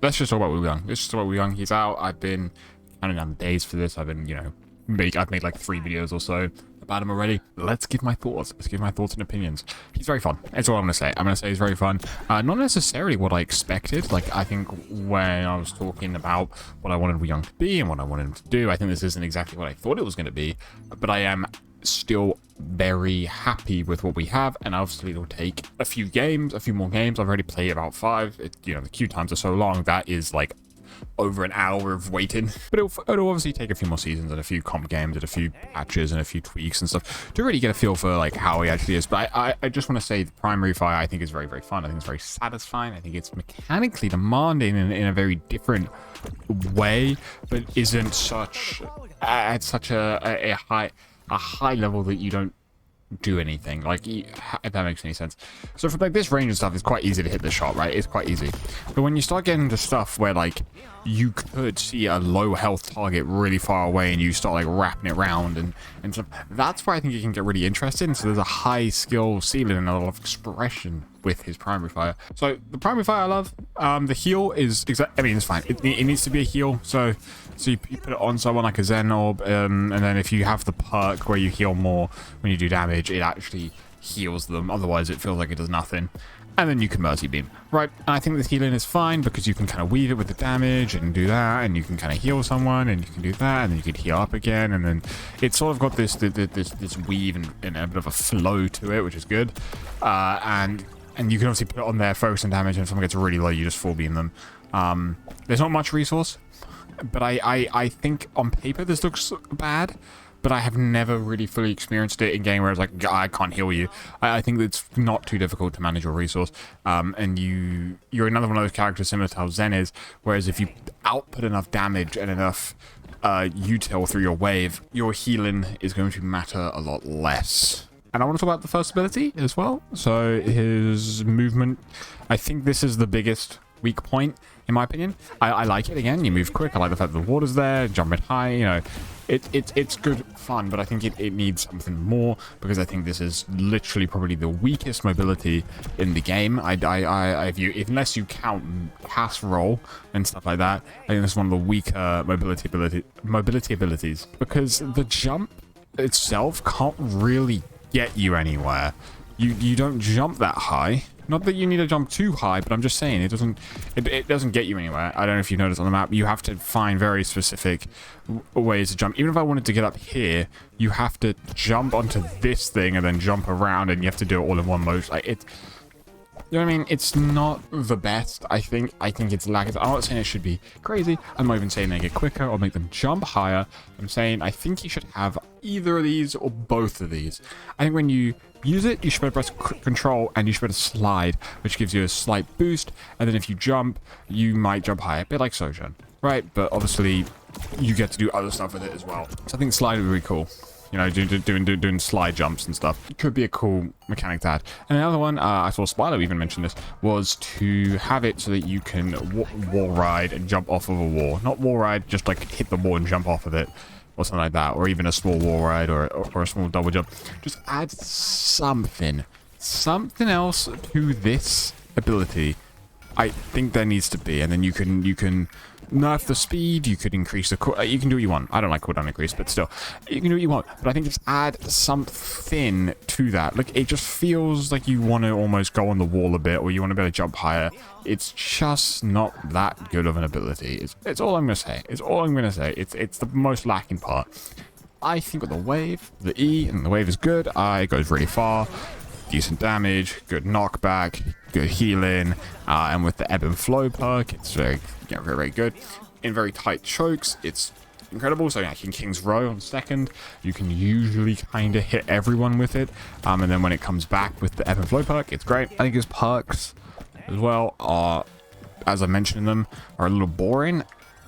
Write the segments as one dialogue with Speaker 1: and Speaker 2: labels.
Speaker 1: let's just talk about Wuyang. Let's just talk about Wuyang. He's out. I've been counting down the days for this. I've been, you know, I've made like 3 videos or so about him already. Let's give my thoughts. Let's give my thoughts and opinions. He's very fun. That's all I'm gonna say. I'm gonna say he's very fun. Not necessarily what I expected. Like, I think when I was talking about what I wanted Wuyang to be and what I wanted him to do, I think this isn't exactly what I thought it was gonna be. But I am still very happy with what we have, and obviously it'll take a few more games. I've already played about 5. You know, the queue times are so long that is like over an hour of waiting, but it'll obviously take a few more seasons and a few comp games and a few patches and a few tweaks and stuff to really get a feel for like how he actually is. But I just want to say the primary fire I think is very, very fun. I think it's very satisfying. I think it's mechanically demanding in a very different way, but isn't such at such a high level that you don't do anything, like, if that makes any sense. So for like this range and stuff, it's quite easy to hit the shot, right? It's quite easy. But when you start getting into stuff where like you could see a low health target really far away and you start like wrapping it around and stuff, that's where I think it can get really interesting. So there's a high skill ceiling and a lot of expression with his primary fire. So the primary fire I love. The heal is I mean, it's fine. It needs to be a heal. So you put it on someone like a Zen Orb, and then if you have the perk where you heal more when you do damage, it actually heals them. Otherwise, it feels like it does nothing. And then you can Mercy Beam. Right, and I think the healing is fine because you can kind of weave it with the damage and do that, and you can kind of heal someone, and you can do that, and then you can heal up again, and then it's sort of got this weave and a bit of a flow to it, which is good. And you can obviously put it on there, focus on damage, and if someone gets really low, you just full beam them. There's not much resource, but I think on paper this looks bad, but I have never really fully experienced it in game where it's like, I can't heal you. I think it's not too difficult to manage your resource, and you're another one of those characters similar to how Zen is, whereas if you output enough damage and enough util through your wave, your healing is going to matter a lot less. And I want to talk about the first ability as well. So his movement, I think this is the biggest weak point in my opinion. I like it. Again, you move quick. I like the fact that the water's there, jump it high, you know. It's good fun, but I think it needs something more, because I think this is literally probably the weakest mobility in the game. I view, unless you count pass roll and stuff like that, I think this is one of the weaker mobility abilities, because the jump itself can't really get you anywhere. You don't jump that high. Not that you need to jump too high, but I'm just saying it doesn't get you anywhere. I don't know if you noticed on the map. You have to find very specific ways to jump. Even if I wanted to get up here, you have to jump onto this thing and then jump around, and you have to do it all in one motion. Like, it, you know what I mean? It's not the best. I think it's lacking. I'm not saying it should be crazy. I'm not even saying they get quicker or make them jump higher. I'm saying I think you should have either of these or both of these. I think when you use it, you should be able to press control and you should be able to slide, which gives you a slight boost. And then if you jump, you might jump higher, a bit like Sojourn, right? But obviously, you get to do other stuff with it as well. So I think slide would be really cool. You know, doing slide jumps and stuff. It could be a cool mechanic to add. And another one, I saw Spider even mention this, was to have it so that you can wall ride and jump off of a wall. Not wall ride, just like hit the wall and jump off of it, or something like that. Or even a small wall ride or a small double jump. Just add something else to this ability. I think there needs to be, and then you can nerf the speed, you could increase the you can do what you want. I don't like cooldown increase, but still, you can do what you want. But I think just add something to that. Like, it just feels like you want to almost go on the wall a bit, or you want to be able to jump higher. It's just not that good of an ability. It's all I'm gonna say. It's all I'm gonna say. It's the most lacking part. I think with the wave, the E, and the wave is good. It goes really far. Decent damage, good knockback, good healing, and with the ebb and flow perk, it's very, very good. In very tight chokes, it's incredible. So like in King's Row on second, you can usually kind of hit everyone with it, and then when it comes back with the ebb and flow perk, it's great. I think his perks as well are, as I mentioned them, are a little boring.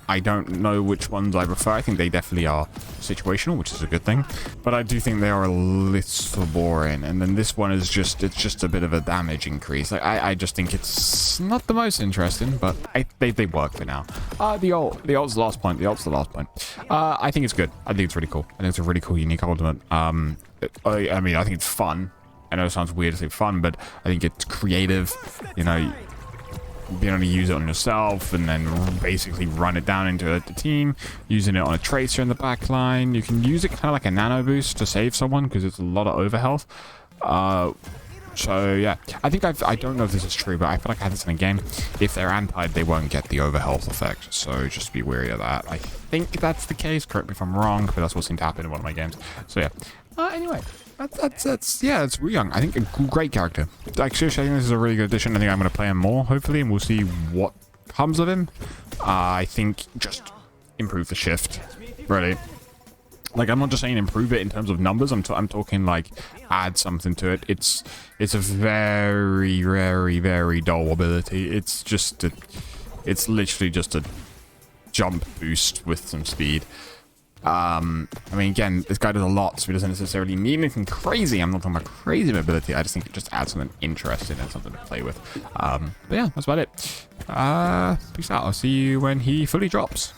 Speaker 1: I don't know which ones I prefer. I think they definitely are situational, which is a good thing. But I do think they are a little boring. And then this one is just a bit of a damage increase. Like, I just think it's not the most interesting, but they work for now. The ult's the last point. The ult's the last point. I think it's good. I think it's really cool. I think it's a really cool, unique ultimate. I mean, I think it's fun. I know it sounds weird to say fun, but I think it's creative. You know, being able to use it on yourself and then basically run it down into the team, using it on a tracer in the back line. You can use it kind of like a nano boost to save someone because it's a lot of overhealth. So yeah, I think I don't know if this is true, but I feel like I had this in a game. If they're antied, they won't get the overhealth effect, so just be wary of that. I think that's the case. Correct me if I'm wrong, but that's what seemed to happen in one of my games. So yeah. Anyway, that's yeah, it's Wuyang. I think a great character. Like seriously, I think this is a really good addition. I think I'm going to play him more, hopefully, and we'll see what comes of him. I think just improve the shift, really. Like, I'm not just saying improve it in terms of numbers. I'm talking like add something to it. It's a very, very, very dull ability. It's just it's literally just a jump boost with some speed. I mean, again, this guy does a lot, so he doesn't necessarily need anything crazy. I'm not talking about crazy ability. I just think it just adds something interesting and something to play with. But yeah, that's about it. Peace out. I'll see you when he fully drops.